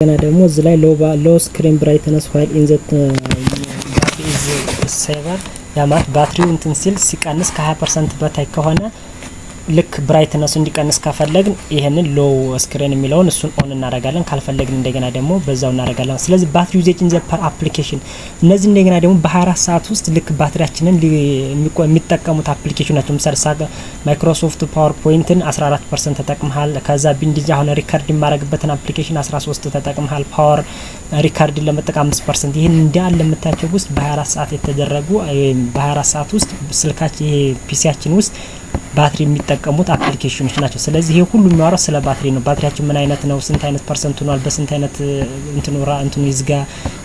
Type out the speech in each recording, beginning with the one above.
ገና ደግሞ እዚህ ላይ ሎ ስክሪን ብራይትነስ while in the battery is saver ያማት ባትሪው እንትን ሲል ሲቀንስ ከ20% በታይ ከሆነ ልክ ብራይትነሱ እንዲቀንስ ከፈለግን ይሄንን ሎ ስክሪን የሚለውን እሱን ኦን እናደርጋለን ካልፈለግን እንደገና ደግሞ በዛው እናደርጋለን ስለዚህ ባትሪ ዩዜጅ ኢን ዘ ፐር አፕሊኬሽን እነዚህ እንደገና ደግሞ በ24 ሰዓት ውስጥ ልክ ባትሪያችንን የሚጠቀሙት አፕሊኬሽን ናቸው ምሳሌ ማይክሮሶፍት ፓወርፖይንትን 14% ተጠቅመሃል ከዛ ቢንዲጃ ሆነ ሪከርድ የማረግበትን አፕሊኬሽን 13 ተጠቅመሃል ፓወር ሪከርድ ለመጠቀም 5% ይሄን እንዳለ ለምታቸው ውስጥ በ24 ሰዓት የተደረጉ በ24 ሰዓት ውስጥ ስልካችን ይሄ ፒሲያችን ውስጥ ባትሪ የሚጠቀሙት አፕሊኬሽኖች ናቸው ስለዚህ ይሄ ሁሉ የሚያወራው ስለ ባትሪ ነው ባትሪያችን ምን አይነት ነው ስንት አይነት ፐርሰንት ሆኗል በስንት አይነት እንትኑ ይዝጋ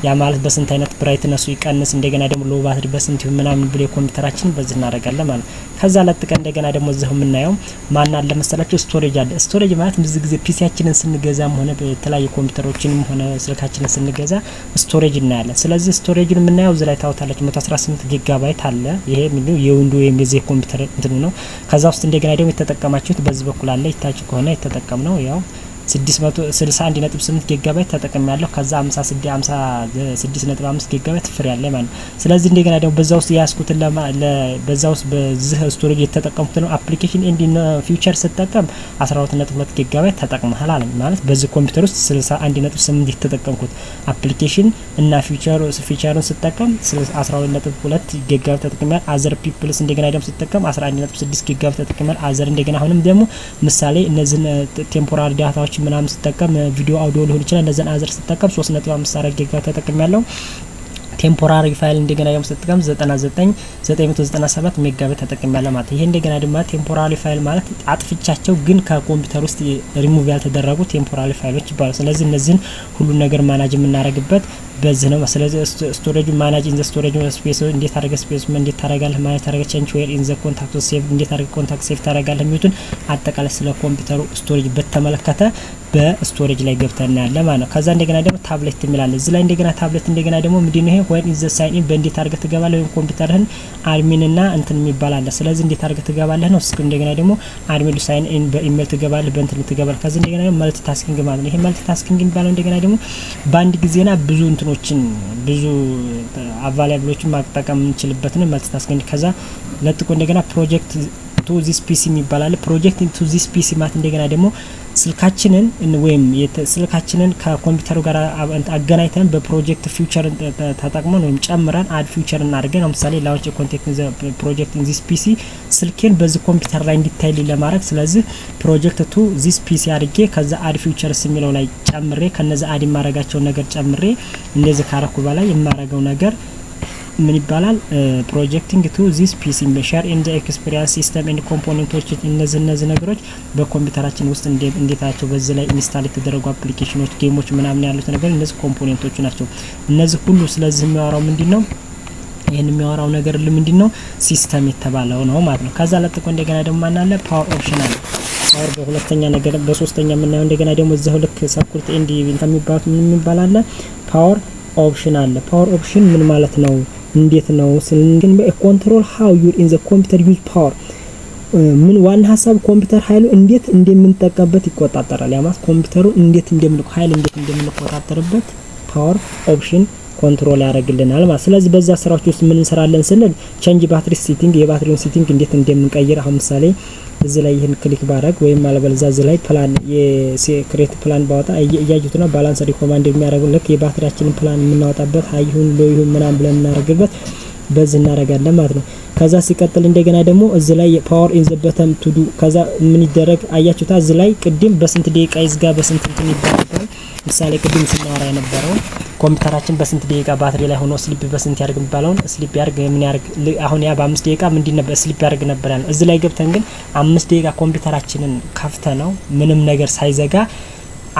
ያ ማለት በስንት አይነት ብራይትነሱ ይቀንስ እንደገና ደግሞ ሎ ባትሪ በስንት ምናምን ብለ ኮምፒውተራችን በዚህ እናደርጋለን ማለት ከዛ ለጥቀን እንደገና ደግሞ እዛው የምናየው ማን አለ መሰላችሁ ስቶሬጅ አለ ስቶሬጅ ማለት ብዙ ጊዜ ፒሲያችንን ስንገዛም ሆነ በተለያየ ኮምፒውተሮችንም ሆነ ስልካችንን ስንገዛ ስቶሬጅ እናያለን ስለዚህ ስቶሬጅን የምናየው እዚህ ላይ ታውታላችሁ 118 ጊጋባይት አለ ይሄ ምን የዊንዶው የዚህ ኮምፒውተር እንትኑ ነው ከዛ ውስጥ እንደገና ደግሞ የተጠቀማችሁት በዚህ በኩል አለ ይታች ከሆነ የተጠቀምነው ያው 661.8 ጊጋባይት ተጠቅሜያለሁ ከዛ 56.5 ጊጋባይት ፍሪ አለ ማለት ስለዚህ እንደገና ደግሞ በዛው ውስጥ ያስኩት በዛው ውስጥ በዚህ ስቶሬጅ የተጠቀምኩት ነው አፕሊኬሽን ኢን ፊውቸር ተጠቀም 12.2 ጊጋባይት ተጠቅመሃል አለ ማለት በዚህ ኮምፒውተር ውስጥ 61.8 የተጠቀምኩት አፕሊኬሽን እና ፊውቸሩን ተጠቀም 12.2 ጊጋባይት ተጠቅሜያል አዘር ፒፕልስ እንደገና ደግሞ ተጠቀም 11.6 ጊጋባይት ተጠቅሜያል አዘር እንደገና አሁንም ደግሞ ምሳሌ እነዚህ ቴምፖራሪ ዳታዎች ምናምን ተጠቀም ቪዲዮ አውዲዮ ሊሆን ይችላል እንደዛን አዘር ተጠቀም 3.5 ጊጋባይት ተጠቅሜያለሁ ቴምፖራሪ ፋይል እንደገና ደግሞ ተጠቀም 997 ሜጋባይት ተጠቅሜያለሁ ማለት ይሄ እንደገና ደግሞ ቴምፖራሪ ፋይል ማለት አጥፍቻቸው ግን ከኮምፒውተር ውስጥ ሪሙቭ ያልተደረጉ ቴምፖራሪ ፋይሎች ይባላሉ ስለዚህ እነዚህን ሁሉ ነገር ማናጅ የምናደርግበት በዚህ ነው ስለዚህ ስቶሬጅ ማናጅ ኢን ዘ ስቶሬጅ ስፔስ እንዴት አድርገ ስፔስ እንዴት ታደርጋለህ ማለት ታደርገ ቼንጅ ዌር ኢን ዘ ኮንታክት ሴቭ እንዴት አድርገ ኮንታክት ሴቭ ታደርጋለህ የሚሉትን አጠቃላይ ስለ ኮምፒውተሩ ስቶሬጅ በተመለከተ በስቶሬጅ ላይ ገብተና ያለ ማለት ነው ከዛ እንደገና ደግሞ ታብሌት የሚላል እዚህ ላይ እንደገና ታብሌት እንደገና ደግሞ ምንድነው ይሄ when is the sign in በእንዴት አድርገህ ትገባለህ ወይ ኮምፒውተርህን አድሚን እና እንትን የሚባል አለ ስለዚህ እንዴት አድርገህ ትገባለህ ነው እስኪ እንደገና ደግሞ አድሚን ሳይን ኢን በኢሜል ትገባለህ በእንትን ትገባለህ ከዛ እንደገና ደግሞ መልቲ ታስኪንግ ማለት ነው ይሄ መልቲ ታስኪንግ የሚባለው እንደገና ደግሞ በአንድ ጊዜና ብዙ እንትኖችን ብዙ አቫይላብሎችን ማጠቀም እንችልበት ነው መልቲ ታስኪንግ ከዛ ለጥቆ እንደገና ፕሮጀክት ቱ ዚስ ፒሲ የሚባል አለ ፕሮጀክት ቱ ዚስ ፒሲ ማለት እንደገና ደግሞ ስልካችንን ወይም ስልካችንን ከኮምፒውተሩ ጋር አገናኝተን በፕሮጀክት ፊውቸር ተጠቅመን ወይም ጨምረን አድ ፊውቸር እናድርገን ለምሳሌ ላውንች ኮንቴክት ፕሮጀክት ኢን ዚስ ፒሲ ስልኬን በዚህ ኮምፒውተር ላይ እንዲታይልኝ ለማድረግ ስለዚህ ፕሮጀክት ቱ ዚስ ፒሲ አድርጌ ከዛ አድ ፊውቸርስ የሚለው ላይ ጨምሬ ከነዛ አድ የማረጋቸው ነገር ጨምሬ እንደዚህ ካረኩ በላይ የማረጋው ነገር ምን ይባላል ፕሮጀክቲንግ ቱ ዚስ ፒሲ ሼር ኢን ዘ ኤክስፒሪየንስ ሲስተም ኤንድ ኮምፖኔንቶች እነዚህ ነገሮች በኮምፒውተራችን ውስጥ እንዴታቸው በዚህ ላይ ኢንስታል የተደረጉ አፕሊኬሽኖች ጌሞች ምናምን ያሉት ነገር እነዚህ ኮምፖኔንቶች ናቸው እነዚህ ሁሉ ስለዚህ የሚያወራው ምንድነው ይሄን የሚያወራው ነገር ምንድነው ሲስተም የተባለው ነው ማለት ነው ከዛ ለጥቆ እንደገና ደግሞ ማናለ ፓወር ኦፕሽን አለ ፓወር በሁለተኛ ነገር በሶስተኛ የምናየው እንደገና ደግሞ እዛው ልክ ሰኩሪቲ ኤንድ ኢንተር የሚባል አለ ፓወር ኦፕሽን አለ ፓወር ኦፕሽን ምን ማለት ነው እንዴት ነው ስንግን በኮንትሮል ሃው ዩር ኢን ዘ ኮምፒውተር ዩዝ ፓወር ምን ዋና ሐሳብ ኮምፒውተር ኃይሉ እንዴት እንደምንጠቀምበት ይቆጣጣራል ያማስ ኮምፒውተሩ እንዴት ኃይል እንዴት እንደምንቆጣጣርበት ፓወር ኦፕሽን ኮንትሮል ያደርግልናል ማለት ስለዚህ በዛ ስራዎች ውስጥ ምን እንሰራለን ስንል ቼንጅ ባትሪ ሴቲንግ የባትሪውን ሴቲንግ እንዴት እንደምንቀይር አሁን ምሳሌ እዚህ ላይ ይሄን ክሊክ ባረግ ወይም አለበለዛ እዚህ ላይ ፕላን የሴክሬት ፕላን ባወጣ እያያችሁት ነው ባላንስ ሪኮማንድ የሚያደርገው ልክ የባትሪያችንን ፕላን የምናወጣበት ሃይ ይሁን ሎ ይሁን ምናምን ብለን እናደርግበት በዚህ እናደርጋለን ማለት ነው ከዛ ሲቀጥል እንደገና ደግሞ እዚህ ላይ ፓወር ኢን ዘ በተም ቱ ዱ ከዛ ምን ይደረግ አያችሁታ እዚህ ላይ ቅድም በስንት ደቂቃ ይዝጋ በስንት እንትን ይባላል ምሳሌ ቅድም ስናወራ የነበረው ኮምፒውተራችን በስንት ደቂቃ ባትሪ ላይ ሆኖ ስሊፕ በስንት ያርግ የሚባለውን ስሊፕ ያርግ ምን ያርግ አሁን ያ በ5 ደቂቃ ምንድን ነበር ስሊፕ ያርግ ነበር ያለው እዚህ ላይ ገብተን ግን 5 ደቂቃ ኮምፒውተራችንን ከፍተነው ምንም ነገር ሳይዘጋ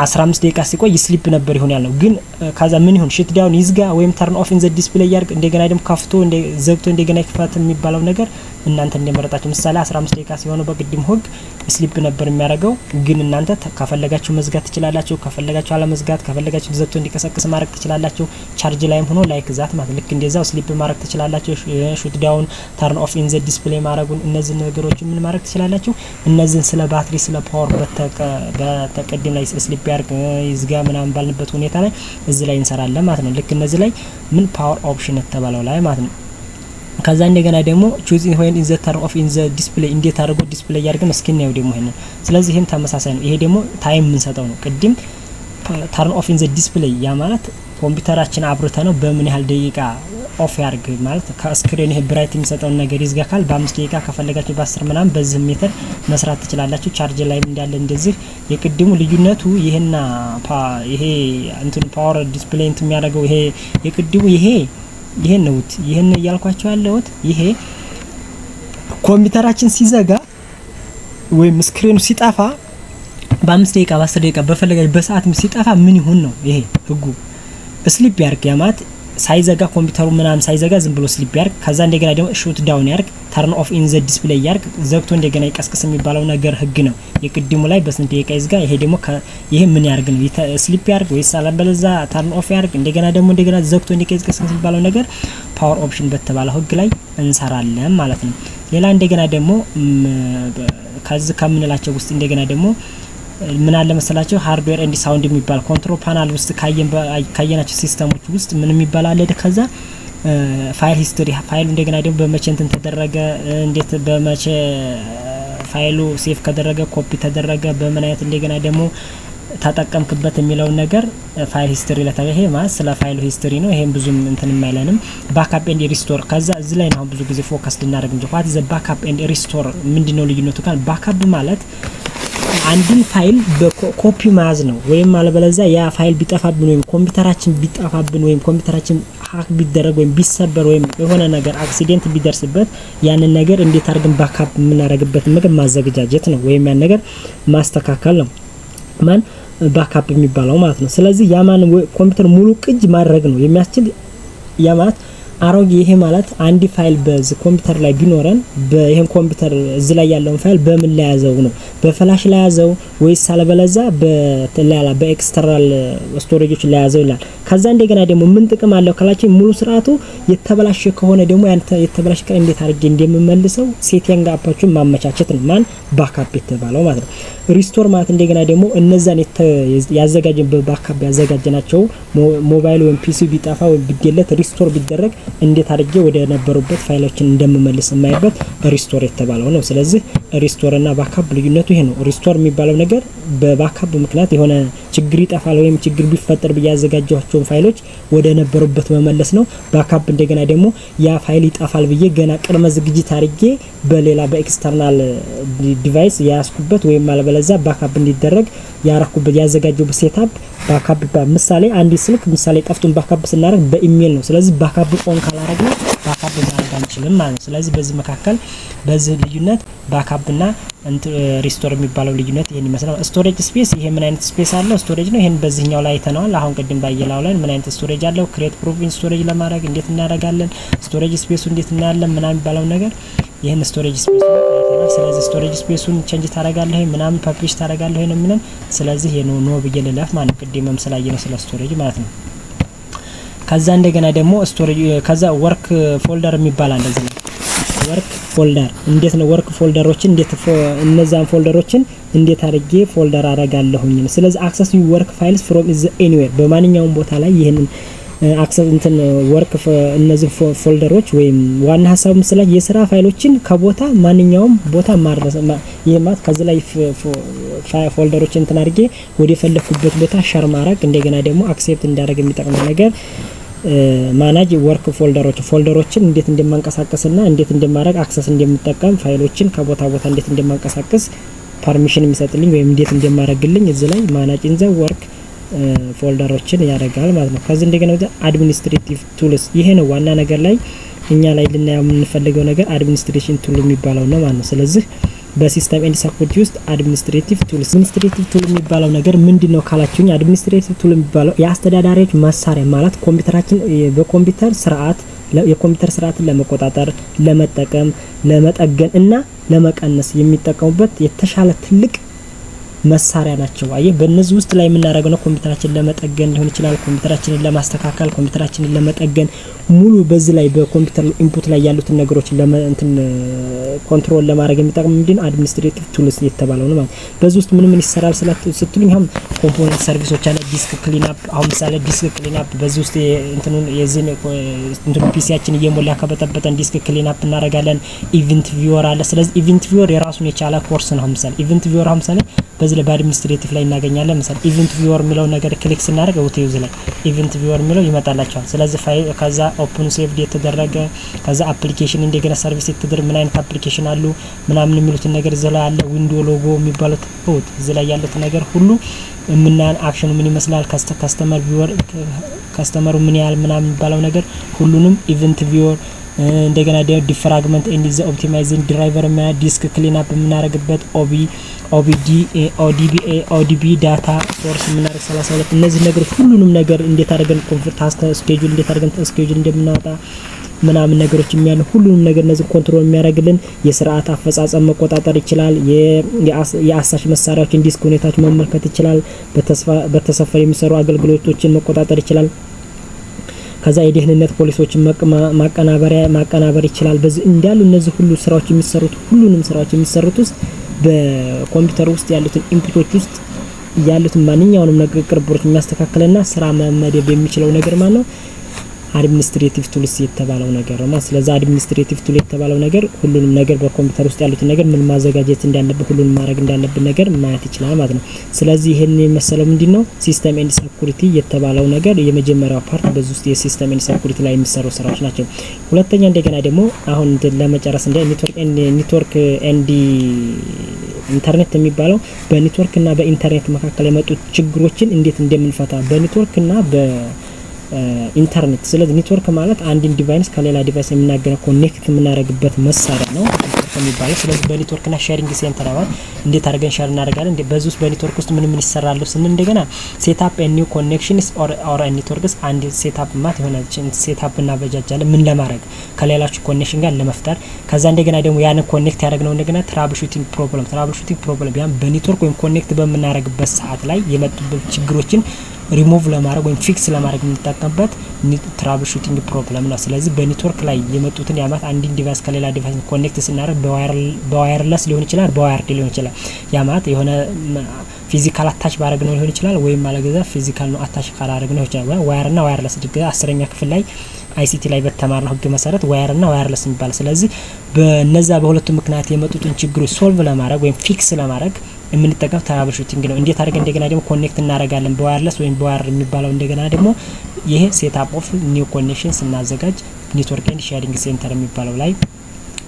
15 ደቂቃ ሲቆይ ስሊፕ ነበር ይሆን ያለው ግን ካዛ ምን ይሁን ሸት ዳውን ይዝጋ ወይም ተርን ኦፍ ኢን ዘ ዲስፕሌይ ያርግ እንደገና ደግሞ ከፍቶ ዘግቶ እንደገና ይክፈት የሚባለው ነገር እናንተ እንደመረጣችሁ ምሳሌ 15 ደቂቃ ሲሆን በቅድም ሆግ ስሊፕ ነበር የሚያደርገው ግን እናንተ ከፈለጋችሁ መዝጋት ትችላላችሁ ከፈለጋችሁ አለ መዝጋት ከፈለጋችሁ ዘግቶ እንዲቀሰቅስ ማድረግ ትችላላችሁ ቻርጅ ላይም ሆኖ ላይክ ዛት ማለት ልክ እንደዛው ስሊፕ ማድረግ ትችላላችሁ ሹት ዳውን ተርን ኦፍ ኢን ዘ ዲስፕሌይ ማድረጉን እነዚህ ነገሮች ምን ማድረግ ትችላላችሁ እነዚህን ስለ ባትሪ ስለ ፓወር በተቀደም ላይ ስሊፕ ያርግ ይዝጋ ምናምን ባልንበት ሁኔታ ላይ እዚህ ላይ እንሰራለን ማለት ነው። ልክ እነዚህ ላይ ምን ፓወር ኦፕሽን ተባለው ላይ ማለት ነው። ከዛ እንደገና ደግሞ choosing when in the turn off in the display እንዴት አድርጎ ዲስፕሌይ ያርገን እስኪ ነው ደግሞ ይሄን። ስለዚህ ይሄም ተመሳሳይ ነው። ይሄ ደግሞ ታይም ምን ሰጠው ነው። ቅድም turn off in the display ያ ማለት ኮምፒውተራችን አብርተ ነው በምን ያህል ደቂቃ ኦፍ ያርግ ማለት ከስክሪን ይሄ ብራይት የሚሰጠው ነገር ይዝጋካል። በ5 ደቂቃ ከፈለጋችሁ በ10 ምናምን በዚህ ሜተድ መስራት ትችላላችሁ። ቻርጅ ላይ እንዳለ እንደዚህ የቅድሙ ልዩነቱ ይሄና ይሄ እንትን ፓወር ዲስፕሌይ እንትን የሚያደርገው ይሄ የቅድሙ ይሄ ነውት ይሄን ያልኳችሁ ያለውት ይሄ ኮምፒውተራችን ሲዘጋ ወይም ስክሪኑ ሲጠፋ በ5 ደቂቃ በ10 ደቂቃ በፈለጋችሁ በሰዓት ሲጠፋ ምን ይሁን ነው ይሄ ህጉ። ስሊፕ ያርግ ያማት ሳይዘጋ ኮምፒውተሩ ምናምን ሳይዘጋ ዝም ብሎ ስሊፕ ያርግ። ከዛ እንደገና ደግሞ ሹት ዳውን ያርግ ተርን ኦፍ ኢን ዘ ዲስፕሌይ ያርግ ዘግቶ እንደገና ይቀስቅስ የሚባለው ነገር ህግ ነው። የቅድሙ ላይ በስንት ደቂቃ ይዝጋ፣ ይሄ ደግሞ ይሄ ምን ያርግ ነው ስሊፕ ያርግ ወይስ አለበለዛ ተርን ኦፍ ያርግ እንደገና ዘግቶ እንደቀስቅስ የሚባለው ነገር ፓወር ኦፕሽን በተባለው ህግ ላይ እንሰራለን ማለት ነው። ሌላ እንደገና ደግሞ ከዚህ ከምንላቸው ውስጥ እንደገና ደግሞ ምን አለ መሰላችሁ ሃርድዌር ኤንድ ሳውንድ የሚባል ኮንትሮል ፓናል ውስጥ ካየናቸው ሲስተሞች ውስጥ ምን የሚባል አለ። ከዛ ፋይል ሂስቶሪ ፋይሉ እንደገና ደግሞ በመቼ እንትን ተደረገ እንዴት በመቼ ፋይሉ ሴቭ ከደረገ ኮፒ ተደረገ በምን አይነት እንደገና ደግሞ ተጠቀምክበት የሚለው ነገር ፋይል ሂስቶሪ ለታየ ይሄ ማለት ስለ ፋይሉ ሂስቶሪ ነው። ይሄን ብዙም እንትን የማይለንም ባክአፕ ኤንድ ሪስቶር ከዛ እዚህ ላይ ነው ብዙ ጊዜ ፎከስ ልናደርግ እንጂ ዋት ዘ ባክአፕ ኤንድ ሪስቶር ምንድነው ልዩነቱ ካል ባክአፕ ማለት አንድን ፋይል በኮፒ ማዝ ነው ወይም አለበለዛ ያ ፋይል ቢጠፋብን ወይም ኮምፒውተራችን ቢጠፋብን ወይም ኮምፒውተራችን ሃክ ቢደረግ ወይም ቢሰበር ወይም የሆነ ነገር አክሲደንት ቢደርስበት ያንን ነገር እንዴት አድርገን ባክአፕ የምናደርግበት ነገር ማዘጋጀት ነው ወይም ያን ነገር ማስተካከል ነው ማን ባክአፕ የሚባለው ማለት ነው። ስለዚህ ያማን ኮምፒውተር ሙሉ ቅጅ ማድረግ ነው የሚያስችል ያማት አሮጌ ይሄ ማለት አንድ ፋይል በዚ ኮምፒውተር ላይ ቢኖረን በይሄን ኮምፒውተር እዚ ላይ ያለውን ፋይል በምን ላይ ያዘው ነው በፍላሽ ላይ ያዘው ወይስ አለበለዛ በተላላ በኤክስተርናል ስቶሬጆች ላይ ያዘው ይላል። ከዛ እንደገና ደግሞ ምን ጥቅም አለው ካላችሁ ሙሉ ስርዓቱ የተበላሸ ከሆነ ደግሞ ያንተ የተበላሸ ከ እንዴት አድርጌ እንደምመልሰው ሴቲንግ አፓችሁን ማመቻቸት ነው ማን ባክአፕ የተባለው ማለት ነው። ሪስቶር ማለት እንደገና ደግሞ እነዛን ያዘጋጀን በባክአፕ ያዘጋጀናቸው ሞባይል ወይም ፒሲ ቢጠፋ ወይ ቢደለት ሪስቶር ቢደረግ እንዴት አድርጌ ወደ ነበሩበት ፋይሎችን እንደምመልስ የማይበት ሪስቶር የተባለው ነው። ስለዚህ ሪስቶር እና ባክአፕ ልዩነቱ ይሄ ነው። ሪስቶር የሚባለው ነገር በባክአፕ ምክንያት የሆነ ችግር ይጠፋል ወይም ችግር ቢፈጠር በያዘጋጀኋቸው ፋይሎች ወደ ነበሩበት መመለስ ነው። ባክአፕ እንደገና ደግሞ ያ ፋይል ይጠፋል ብዬ ገና ቅድመ ዝግጅት አድርጌ በሌላ በኤክስተርናል ዲቫይስ ያስኩበት ወይም አለበለዛ ባክአፕ እንዲደረግ ያራኩበት ያዘጋጀሁበት ሴትአፕ ባክአፕ ምሳሌ አንዲ ስልክ ምሳሌ ጠፍቶን ባክአፕ ስናደርግ በኢሜል ነው። ስለዚህ ባክአፕ ኦን ካላረግን ባክአፕ ማድረግ አንችልም ማለት ነው። ስለዚህ በዚህ መካከል በዚህ ልዩነት ባክአፕ እና ሪስቶር የሚባለው ልዩነት ይሄን ይመስላል። ስቶሬጅ ስፔስ ይሄ ምን አይነት ስፔስ አለው ስቶሬጅ ነው። ይሄን በዚህኛው ላይ ተናል አሁን ቅድም ባየላው ላይ ምን አይነት ስቶሬጅ አለው ክሬት ፕሩፍ ኢን ስቶሬጅ ለማድረግ እንዴት እናደርጋለን ስቶሬጅ ስፔሱ እንዴት እናያለን ምናምን የሚባለው ነገር ይሄን ስቶሬጅ ስፔስ ነው። ስለዚህ ስቶሬጅ ስፔሱን ቼንጅ ታደርጋለህ ምናምን ፐብሊሽ ታደርጋለህ ነው ምንም። ስለዚህ ይሄ ነው ብየለላፍ ማለት ቅድምም ስላየነው ስለ ስቶሬጅ ማለት ነው። ከዛ እንደገና ደግሞ ስቶሬጅ ከዛ ወርክ ፎልደር የሚባል አለ እዚህ ወርክ ፎልደር እንዴት ነው ወርክ ፎልደሮችን እንዴት እነዛን ፎልደሮችን እንዴት አድርጌ ፎልደር አደርጋለሁኝ። ስለዚህ አክሰስ ዩ ወርክ ፋይልስ ፍሮም ኢዝ ኤኒዌር በማንኛውም ቦታ ላይ ይሄንን አክሰስ እንትን ወርክ እነዚህ ፎልደሮች ወይም ዋና ሐሳቡ መስላ የሥራ ፋይሎችን ከቦታ ማንኛውም ቦታ ማድረስ ይሄማት ከዚህ ላይ ፎልደሮችን እንትን አድርጌ ወደ ፈለኩበት ቦታ ሸር ማድረግ እንደገና ደግሞ አክሴፕት እንዳደረግ የሚጠቅመው ነገር ማናጅ ወርክ ፎልደሮችን እንዴት እንደማንቀሳቀስና እንዴት እንደማድረግ አክሰስ እንደምጠቀም ፋይሎችን ከቦታ ቦታ እንዴት እንደማንቀሳቀስ ፐርሚሽን የሚሰጥልኝ ወይም እንዴት እንደማረግልኝ እዚህ ላይ ማናጅ ኢን ዘ ወርክ ፎልደሮችን ያደርጋል ማለት ነው። ከዚህ እንደገና ወደ አድሚኒስትሬቲቭ ቱልስ ይሄ ነው ዋና ነገር ላይ እኛ ላይ ልናየው የምንፈልገው ነገር አድሚኒስትሬሽን ቱል የሚባለው ነው ማለት ነው። ስለዚህ በሲስተም ኤንድ ሰፖርት ውስጥ አድሚኒስትሬቲቭ ቱል የሚባለው ነገር ምንድነው ካላችሁኝ አድሚኒስትሬቲቭ ቱል የሚባለው የአስተዳዳሪዎች መሳሪያ ማለት ኮምፒውተራችን በኮምፒውተር ስርዓት የኮምፒውተር ስርዓትን ለመቆጣጠር ለመጠቀም ለመጠገን እና ለመቀነስ የሚጠቀሙበት የተሻለ ትልቅ መሳሪያ ናቸው። አየ በእነዚህ ውስጥ ላይ የምናደርገው ነው ኮምፒውተራችንን ለመጠገን ሊሆን ይችላል፣ ኮምፒውተራችንን ለማስተካከል፣ ኮምፒውተራችንን ለመጠገን ሙሉ በዚህ ላይ በኮምፒውተር ኢንፑት ላይ ያሉትን ነገሮች ኮንትሮል ለማድረግ የሚጠቅም ምንድነው አድሚኒስትሬቲቭ ቱልስ የተባለው ነው ማለት። በዚህ ውስጥ ምን ይሰራል ስትሉኝ አሁን ኮምፖነንት ሰርቪሶች አለ፣ ዲስክ ክሊን አፕ። አሁን ምሳሌ ዲስክ ክሊን አፕ በዚህ ውስጥ ፒሲያችን እየሞላ ከበጠበጠን ዲስክ ክሊን አፕ እናደርጋለን። ኢቨንት ቪወር አለ። ስለዚህ ኢቨንት ቪወር የራሱን የቻለ ኮርስ ነው። ምሳሌ ኢቨንት ቪወር አሁን ምሳሌ በዚህ ላይ በአድሚኒስትሬቲቭ ላይ እናገኛለን። ምሳሌ ኢቨንት ቪወር የሚለው ነገር ክሊክ ስናደርግ ዩቲዩብ ላይ ኢቨንት ቪወር የሚለው ይመጣላችኋል። ስለዚህ ፋይል ከዛ ኦፕን ሴቭድ የተደረገ ከዛ አፕሊኬሽን እንደገና ሰርቪስ የተደረገ ምን አይነት አፕሊኬሽን አሉ ምናምን የሚሉትን ነገር እዚህ ላይ አለ። ዊንዶ ሎጎ የሚባሉት እዚህ ላይ ያሉት ነገር ሁሉ አክሽኑ ምን ይመስላል፣ ከስተመር ቪወር ከስተመሩ ምን ያህል ምናምን የሚባለው ነገር ሁሉንም ኢቨንት ቪወር እንደገና ዲፍራግመንት ኤንድ ዘ ኦፕቲማይዚንግ ድራይቨር እና ዲስክ ክሊን አፕ የምናደርግበት ኦዲቢ ዳታ ሶርስ የምናደርግ 32 እነዚህ ነገሮች ሁሉንም ነገር እንዴት አድርገን ታስክ ስኬጁል እንዴት አድርገን ስኬጁል እንደምናወጣ ምናምን ነገሮች የሚያሉ ሁሉንም ነገር እነዚህ ኮንትሮል የሚያደርግልን የስርዓት አፈጻጸም መቆጣጠር ይችላል። የአሳሽ መሳሪያዎችን ዲስክ ሁኔታዎች መመልከት ይችላል። በተሰፈር የሚሰሩ አገልግሎቶችን መቆጣጠር ይችላል። ከዛ የደህንነት ፖሊሶችን ማቀናበር ይችላል። በዚህ እንዳሉ እነዚህ ሁሉ ስራዎች የሚሰሩት ሁሉንም ስራዎች የሚሰሩት ውስጥ በኮምፒውተር ውስጥ ያሉትን ኢንፑቶች ውስጥ ያሉትን ማንኛውንም ነገር ቅርቦች የሚያስተካክልና ስራ መመደብ የሚችለው ነገር ማለት ነው አድሚኒስትሬቲቭ ቱልስ የተባለው ነገር ነው። ስለዚህ አድሚኒስትሬቲቭ ቱል የተባለው ነገር ሁሉንም ነገር በኮምፒውተር ውስጥ ያሉትን ነገር ምን ማዘጋጀት እንዳለበት ሁሉንም ማድረግ እንዳለበት ነገር ማየት ይችላል ማለት ነው። ስለዚህ ይሄን የመሰለው ምንድነው ሲስተም ኤንድ ሴኩሪቲ የተባለው ነገር የመጀመሪያው ፓርት በዚህ ውስጥ የሲስተም ኤንድ ሴኩሪቲ ላይ የሚሰሩ ስራዎች ናቸው። ሁለተኛ እንደገና ደግሞ አሁን ለመጨረስ እንደ ኔትወርክ ኤንድ ኢንተርኔት የሚባለው በኔትወርክ እና በኢንተርኔት መካከል የመጡ ችግሮችን እንዴት እንደምንፈታ በኔትወርክ እና ኢንተርኔት። ስለዚህ ኔትወርክ ማለት አንድን ዲቫይስ ከሌላ ዲቫይስ የምናገናኝ ኮኔክት የምናደርግበት መሳሪያ ነው የሚባለው። ስለዚህ በኔትወርክና ሼሪንግ ሴንተር ማለት እንዴት አድርገን ሼር እናደርጋለን በዚህ ውስጥ በኔትወርክ ውስጥ ምን ይሰራሉ ስንል እንደገና ሴትአፕ ኤ ኒው ኮኔክሽንስ ኦር ኔትወርክስ አንድ ሴትአፕ ማለት የሆነ ሴትአፕ እናበጃጃለን ምን ለማድረግ ከሌላችሁ ኮኔክሽን ጋር ለመፍጠር። ከዛ እንደገና ደግሞ ያንን ኮኔክት ያደረግነው እንደገና ትራብልሹቲንግ ፕሮብለም ያን በኔትወርክ ወይም ኮኔክት በምናደርግበት ሰዓት ላይ የመጡበት ችግሮችን ሪሙቭ ለማድረግ ወይም ፊክስ ለማድረግ የምንጠቀምበት ትራብልሹቲንግ ፕሮብለም ነው። ስለዚህ በኔትወርክ ላይ የመጡትን ያማት አንድ ዲቫይስ ከሌላ ዲቫይስ ኮኔክት ስናደርግ በዋየርለስ ሊሆን ይችላል፣ በዋየርድ ሊሆን ይችላል። ያማት የሆነ ፊዚካል አታች ባረግ ነው ሊሆን ይችላል፣ ወይም ማለገዛ ፊዚካል ነው አታች ካላረግ ነው ይችላል። ዋየር እና ዋየርለስ ድግ 10ኛ ክፍል ላይ አይሲቲ ላይ በተማርነው ህግ መሰረት ዋየር እና ዋየርለስ የሚባል። ስለዚህ በነዛ በሁለቱ ምክንያት የመጡትን ችግሮች ሶልቭ ለማድረግ ወይም ፊክስ ለማድረግ የምንጠቀም ትራብልሹቲንግ ነው። እንዴት አድርገን እንደገና ደግሞ ኮኔክት እናደርጋለን በዋየርለስ ወይም በዋየር የሚባለው እንደገና ደግሞ ይሄ ሴትአፕ ኦፍ ኒው ኮኔክሽን ስናዘጋጅ ኔትወርክ ኤንድ ሼሪንግ ሴንተር የሚባለው ላይ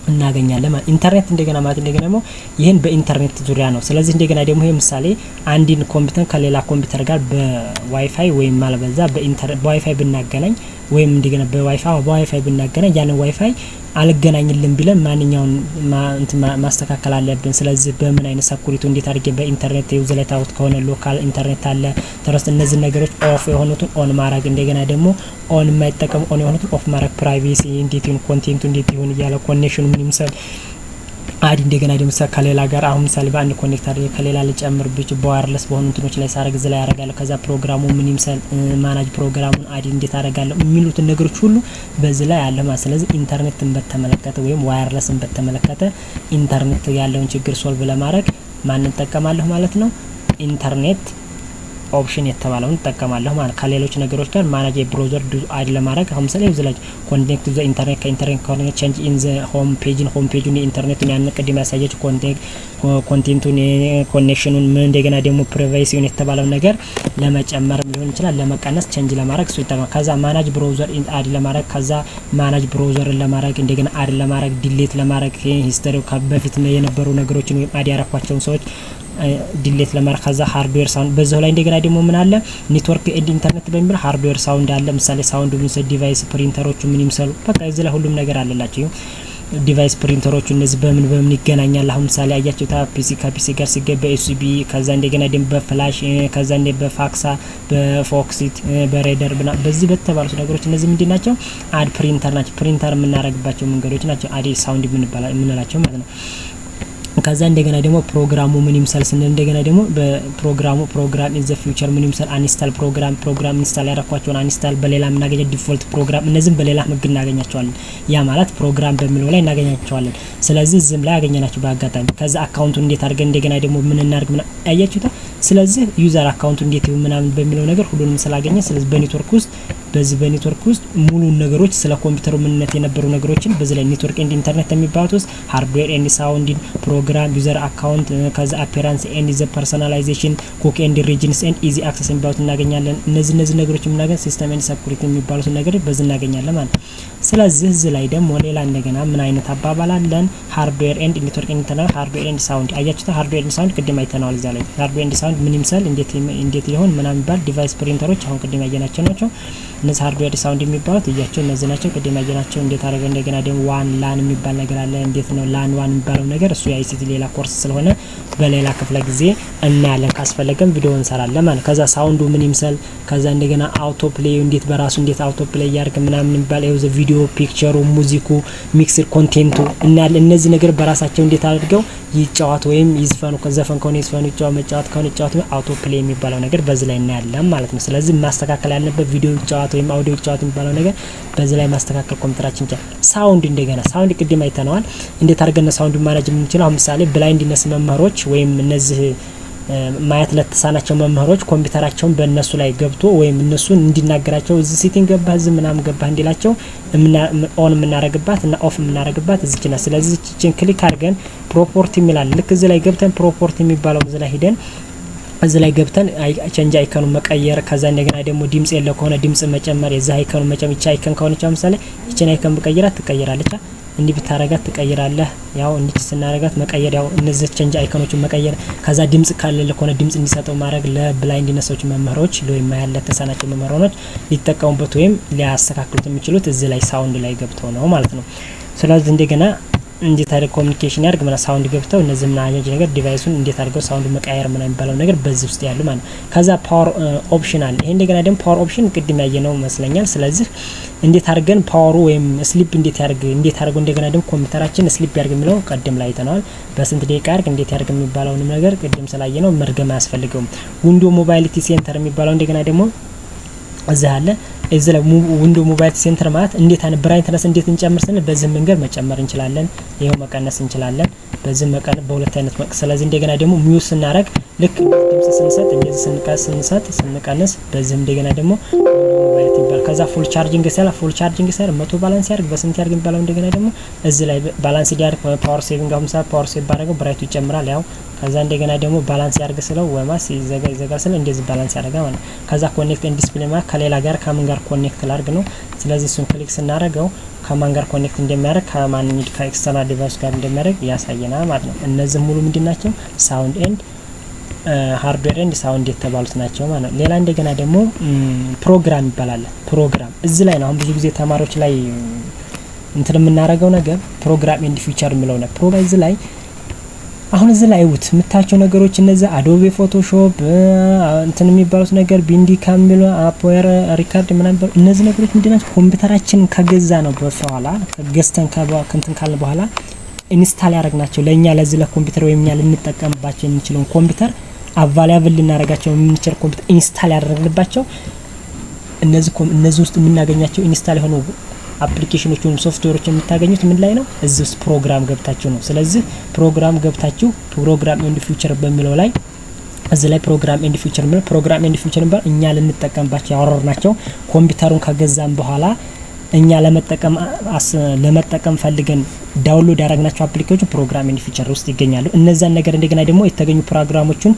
እናገኛለን ማለት። ኢንተርኔት እንደገና ማለት እንደገና ደግሞ ይሄን በኢንተርኔት ዙሪያ ነው። ስለዚህ እንደገና ደግሞ ይሄ ምሳሌ አንድን ኮምፒውተር ከሌላ ኮምፒውተር ጋር በዋይፋይ ወይም ማለበዛ በኢንተርኔት በዋይፋይ ብናገናኝ ወይም እንደገና በዋይፋይ ብናገናኝ ያን ዋይፋይ አልገናኝልን ቢለን ማንኛውን ማስተካከል አለብን። ስለዚህ በምን አይነት ሴኩሪቲ እንዴት አድርገን በኢንተርኔት ዩዘር ታውት ከሆነ ሎካል ኢንተርኔት አለ ተረስተ እነዚህ ነገሮች ኦፍ የሆኑትን ኦን ማድረግ እንደገና ደግሞ ኦን የማይጠቀም ኦን የሆኑትን ኦፍ ማድረግ ፕራይቬሲ እንዴት ይሁን ኮንቴንቱ እንዴት ይሁን እያለ ኮኔክሽኑ ምን ይመስል አዲ እንደገና ደግሞ ከሌላ ጋር አሁን ምሳሌ በአንድ ኮኔክት አድርጌ ከሌላ ልጨምርብኝ በዋየርለስ በሆኑ እንትኖች ላይ ሳረግ ዝላ ያረጋለሁ። ከዛ ፕሮግራሙ ምን ይመስል ማናጅ ፕሮግራሙን አዲ እንዴት አደርጋለሁ የሚሉት ነገሮች ሁሉ በዚህ ላይ አለ ማለት። ስለዚህ ኢንተርኔትን በተመለከተ ወይም ዋየርለስን በተመለከተ ኢንተርኔት ያለውን ችግር ሶልቭ ለማድረግ ማን እንጠቀማለሁ ማለት ነው ኢንተርኔት ኦፕሽን የተባለውን ተጠቀማለሁ ማለት ከሌሎች ነገሮች ጋር ማናጅ ብራውዘር አድ ለማድረግ አሁን ምሳሌ ይዘላጅ ኮኔክት ዘ ኢንተርኔት ከኢንተርኔት ኮኔክት ቼንጅ ኢን ዘ ሆም ፔጅን የኢንተርኔቱን ያን ቀድም ያሳየች ኮንቴንቱን ኮኔክሽኑን ምን እንደገና ደግሞ ፕራይቬሲውን የተባለው ነገር ለመጨመር ሊሆን ይችላል ለመቀነስ ቼንጅ ለማድረግ እሱ ይተማ። ከዛ ማናጅ ብራውዘር አድ ለማድረግ ከዛ ማናጅ ብራውዘርን ለማድረግ እንደገና አድ ለማድረግ ዲሊት ለማድረግ ሂስቶሪው በፊት የነበሩ ነገሮችን ወይ አድ ያረኳቸውን ሰዎች ዲሊት ለማድረግ ከዛ ሃርድዌር ሳውንድ በዛው ላይ እንደገና ደግሞ ምን አለ ኔትወርክ ኤንድ ኢንተርኔት በሚል ሃርድዌር ሳውንድ አለ። ምሳሌ ሳውንድ ምን ዲቫይስ ፕሪንተሮቹ ምን ይመስሉ በቃ እዚህ ላይ ሁሉም ነገር አለላችሁ። ዲቫይስ ፕሪንተሮቹ እነዚህ በምን ይገናኛል። አሁን ምሳሌ አያችሁ ፒሲ ከፒሲ ጋር ሲገባ ዩኤስቢ ከዛ እንደገና ደግሞ በፍላሽ ከዛ እንደ በፋክሳ በፎክሲት በሬደር በዚህ በተባሉት ነገሮች እነዚህ ምንድን ናቸው አድ ፕሪንተር ናቸው። ፕሪንተር የምናረግባቸው መንገዶች ናቸው አድ ሳውንድ የምንላቸው ማለት ነው። ከዛ እንደገና ደግሞ ፕሮግራሙ ምን ይምሰል ስንል እንደገና ደግሞ በፕሮግራሙ ፕሮግራም ኢን ዘ ፊውቸር ምን ይምሰል አንስታል ፕሮግራም ኢንስታል ያረኳቸውን አንስታል በሌላ ምናገኘ ዲፎልት ፕሮግራም እነዚህም በሌላ ህግ እናገኛቸዋለን። ያ ማለት ፕሮግራም በሚለው ላይ እናገኛቸዋለን። ስለዚህ ዝም ላይ ያገኘናቸው በአጋጣሚ ከዛ አካውንቱን እንዴት አድርገን እንደገና ደግሞ ምን እናርግ ምን አያችሁታ። ስለዚህ ዩዘር አካውንቱ እንዴት ይሁን ምናምን በሚለው ነገር ሁሉንም ስላገኘ ስለዚህ በኔትወርክ ውስጥ በኔትወርክ ውስጥ ሙሉ ነገሮች ስለ ኮምፒውተሩ ምንነት የነበሩ ነገሮችን በዚህ ላይ ኔትወርክ ኤንድ ኢንተርኔት የሚባሉት ውስጥ ሃርድዌር ኤንድ ሳውንድ ፕሮግራም ዩዘር አካውንት ከዛ አፒራንስ ኤንድ ዘ ፐርሰናላይዜሽን ኩክ ኤንድ ሪጅንስ ኤንድ ኢዚ አክሰስ የሚባሉት እናገኛለን። እነዚህ ነገሮች የምናገኝ ሲስተም ኤንድ ሴኩሪቲ የሚባሉት ነገር በዚህ እናገኛለን ማለት ነው። ስለዚህ እዚህ ላይ ደግሞ ሌላ እንደገና ምን አይነት አባባል አለን? ሃርድዌር ኤንድ ኔትወርክ ኤንድ ኢንተርኔት ሃርድዌር ኤንድ ሳውንድ አያችሁታ። ሃርድዌር ኤንድ ሳውንድ ቅድም አይተናል። እዛ ላይ ሃርድዌር ኤንድ ሳውንድ ምን ይምሰል እንዴት ይሆን ምናምን የሚባል ዲቫይስ ፕሪንተሮች አሁን ቅድም ያየናቸው ናቸው። እነዚህ ሃርድዌር ሳውንድ የሚባሉት እያቸው እነዚህ ናቸው። ቅድም ያየናቸው እንዴት አደረገ እንደገና ደግሞ ዋን ላን የሚባል ነገር አለ። እንዴት ነው ላን ዋን የሚባለው ነገር እሱ የአይሲቲ ሌላ ኮርስ ስለሆነ በሌላ ክፍለ ጊዜ እናያለን። ካስፈለገም ቪዲዮ እንሰራለን ማለት። ከዛ ሳውንዱ ምን ይምሰል ከዛ እንደገና አውቶ ፕሌይ እንዴት በራሱ እንዴት አውቶ ፕሌይ ያርግ ምናምን የሚባል ይኸው ቪዲዮ ፒክቸሩ ሙዚኩ ሚክስድ ኮንቴንቱ እናያለን። እነዚህ ነገር በራሳቸው እንዴት አድርገው ይጫወቱ ወይም ይዝፈኑ ከዘፈን ከሆነ ይዝፈኑ ይጫወቱ መጫወት ከሆነ ይጫወቱ አውቶ ፕሌይ የሚባለው ነገር በዚህ ላይ እናያለን ማለት ነው። ስለዚህ ማስተካከል ያለበት ቪዲዮ ይጫወቱ ወይም አውዲዮ ይጫወቱ የሚባለው ነገር በዚህ ላይ ማስተካከል ኮምፒውተራችን ይችላል። ሳውንድ እንደገና ሳውንድ ቅድም አይተናል። እንዴት አድርገን ሳውንድ ማኔጅ የምንችለው አሁን ምሳሌ ብላይንድነስ መምህሮች ወይም እነዚህ ማየት ለተሳናቸው መምህሮች ኮምፒውተራቸውን በእነሱ ላይ ገብቶ ወይም እነሱን እንዲናገራቸው እዚ ሴቲንግ ገባ እዚ ምናምን ገባ እንዲላቸው ኦን የምናረግባት እና ኦፍ የምናረግባት እዚች ና። ስለዚህ እቺን ክሊክ አድርገን ፕሮፖርቲ የሚላል ልክ እዚ ላይ ገብተን ፕሮፖርቲ የሚባለው እዚ ላይ ሄደን እዚ ላይ ገብተን ቼንጅ አይከኑ መቀየር ከዛ እንደገና ደግሞ ድምጽ የለ ከሆነ ድምጽ መጨመር የዛ አይከኑ መጨመር ይቻ አይከን ከሆነች ምሳሌ እቺን አይከን በቀየራት ትቀየራለች። እንዲ ብታረጋት ትቀየራለህ። ያው እንዲህ ስናረጋት መቀየር ያው እነዚህ ቼንጅ አይኮኖችን መቀየር ከዛ ድምጽ ካለ ከሆነ ድምጽ እንዲሰጠው ማድረግ ለብላይንድነሶች መምህሮች ለወይም ያለ ተሳናቸው መምህራኖች ሊጠቀሙበት ወይም ሊያስተካክሉት የሚችሉት እዚህ ላይ ሳውንድ ላይ ገብተው ነው ማለት ነው። ስለዚህ እንደገና እንዴት አድርገው ኮሙኒኬሽን ያርግ ማለት ሳውንድ ገብተው እነዚህ ምናምን ነገር ዲቫይሱን እንዴት አድርገው ሳውንድ መቀየር ምናምን የሚባለው ነገር በዚህ ውስጥ ያሉ ማለት ከዛ ፓወር ኦፕሽን አለ። ይሄ እንደገና ደግሞ ፓወር ኦፕሽን ቅድም ያየነው መስለኛል። ስለዚህ እንዴት አድርገን ፓወሩ ወይም ስሊፕ እንዴት አድርገው እንደገና ደግሞ ኮምፒውተራችን ስሊፕ ያርግ የሚለው ቀደም ላይ አይተናል። በስንት ደቂቃ ያርግ እንዴት ያርግ የሚባለውን ነገር ቅድም ስላየነው መርገም አያስፈልገውም። ዊንዶ ሞባይሊቲ ሴንተር የሚባለው እንደገና ደግሞ እዛ አለ። እዚህ ላይ ዊንዶ ሞባይል ሴንተር ማለት እንዴት አነ ብራይትነስ እንዴት እንጨምር ስንል በዚህ መንገድ መጨመር እንችላለን። ይሄው መቀነስ እንችላለን። በዚህ መቀነስ በሁለት አይነት ስለዚህ እንደገና ደግሞ ሚውት ስናረግ ልክ ድምጽ ስንሰጥ እንደዚህ ስንቀንስ በዚህ እንደገና ደግሞ ዊንዶ ሞባይል ይባላል። ከዛ ፉል ቻርጂንግ ሲያላ ፉል ቻርጂንግ ሲያር 100 ባላንስ ያርግ በስንት ያርግ የሚባለው እንደገና ደግሞ እዚህ ላይ ባላንስ ያርግ ፓወር ሴቪንግ አሁን ፓወር ሴቭ ባረገው ብራይቱ ይጨምራል። ያው ከዛ እንደገና ደግሞ ባላንስ ያርግ ስለው ወማስ ይዘጋ ስለ እንደዚህ ባላንስ ያደርጋል ማለት ከዛ ኮኔክት ኤንድ ዲስፕሌይ ማለት ከሌላ ጋር ከማን ጋር ኮኔክት ላርግ ነው። ስለዚህ እሱን ክሊክ ስናረገው ከማን ጋር ኮኔክት እንደሚያደርግ ከማን ከኤክስተርናል ዲቫይስ ጋር እንደሚያደርግ ያሳየናል ማለት ነው። እነዚህ ሙሉ ምንድናቸው ሳውንድ ኤንድ ሃርድዌር ኤንድ ሳውንድ የተባሉት ናቸው ማለት ነው። ሌላ እንደገና ደግሞ ፕሮግራም ይባላል። ፕሮግራም እዚህ ላይ ነው አሁን ብዙ ጊዜ ተማሪዎች ላይ እንትን የምናረገው ነገር ፕሮግራም ኤንድ ፊቸር የሚለው ነው። ፕሮግራም እዚህ ላይ አሁን እዚህ ላይ ውት የምታቸው ነገሮች እነዚህ አዶቤ ፎቶሾፕ እንትን የሚባሉት ነገር ቢንዲ ካምቢሎ አፖር ሪካርድ ምናምን እነዚህ ነገሮች ምንድናቸው ኮምፒውተራችን ከገዛ ነው በኋላ ከገስተን ከእንትን ካለ በኋላ ኢንስታል ያደረግናቸው ለኛ ለዚህ ለኮምፒውተር ወይም ኛ ልንጠቀምባቸው የምንችለው ኮምፒውተር አቫይላብል ልናረጋቸው የምንችል ኮምፒውተር ኢንስታል ያደረግንባቸው እነዚህ ውስጥ የምናገኛቸው ኢንስታል የሆኑ አፕሊኬሽኖች ወይም ሶፍትዌሮች የምታገኙት ምን ላይ ነው? እዚህ ውስጥ ፕሮግራም ገብታችሁ ነው። ስለዚህ ፕሮግራም ገብታችሁ ፕሮግራም ኤንድ ፊውቸር በሚለው ላይ እዚህ ላይ ፕሮግራም ኤንድ ፊውቸር ማለት ፕሮግራም ኤንድ ፊውቸር ማለት እኛ ልንጠቀምባቸው ያወረርናቸው ኮምፒውተሩን ከገዛን በኋላ እኛ ለመጠቀም ፈልገን ዳውንሎድ ያደረግናቸው አፕሊኬሽኖች ፕሮግራም ኤንድ ፊውቸር ውስጥ ይገኛሉ። እነዛን ነገር እንደገና ደግሞ የተገኙ ፕሮግራሞችን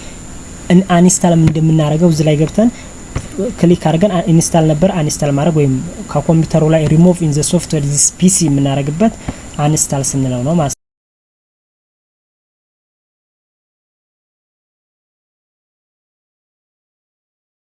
አንኢንስታል እንደምናደርገው እዚህ ላይ ገብተን ክሊክ አድርገን ኢንስታል ነበር አንኢንስታል ማድረግ ወይም ከኮምፒውተሩ ላይ ሪሙቭ ኢን ዘ ሶፍትዌር ዲስ ፒሲ የምናደርግበት አንኢንስታል ስንለው ነው ማለት